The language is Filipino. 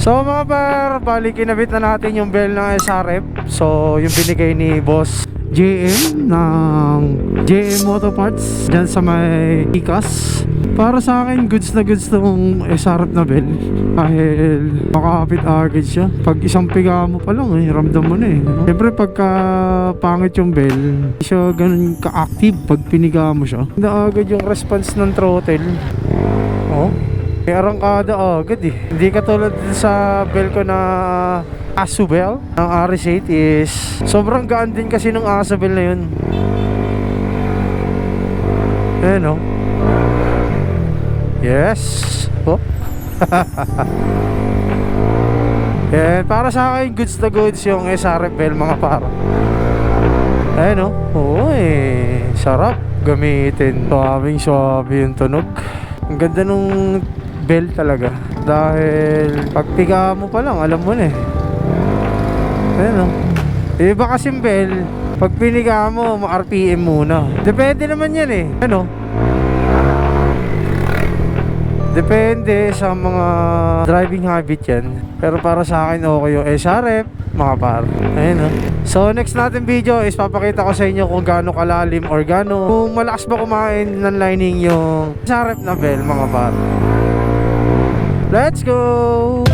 So mga par, bali kinabit na natin yung bell ng SRF. So yung binigay ni Boss JM ng JM Moto Parts dyan sa may Ikas. Para sa akin, goods na goods tong SRF na bell. Dahil makakapit agad siya. Pag isang piga mo pa lang ramdam mo na Siyempre pagka pangit yung bell, hindi siya ganun ka-active pag piniga mo siya. Na agad yung response ng throttle. Oh, may arangkada agad Hindi katulad sa bell ko na Asubel ng RS8 is sobrang gaan din kasi ng Asubel na yun. Ayan Yes. Oh. Yan, para sa akin goods na goods yung SRF bell mga para. Ayan sarap gamitin. Suwabing yung tunog. Ang ganda nung bell talaga. Dahil pagpiga mo pa lang, alam mo na Ayan iba kasing bell, pag piniga mo, RPM muna. Depende naman yan Depende sa mga driving habit yan. Pero para sa akin okay yung SRF mga par. Ayan So next natin video is papakita ko sa inyo kung gaano kalalim or kung malakas ba kumain ng lining yung SRF na bell mga par. Let's go!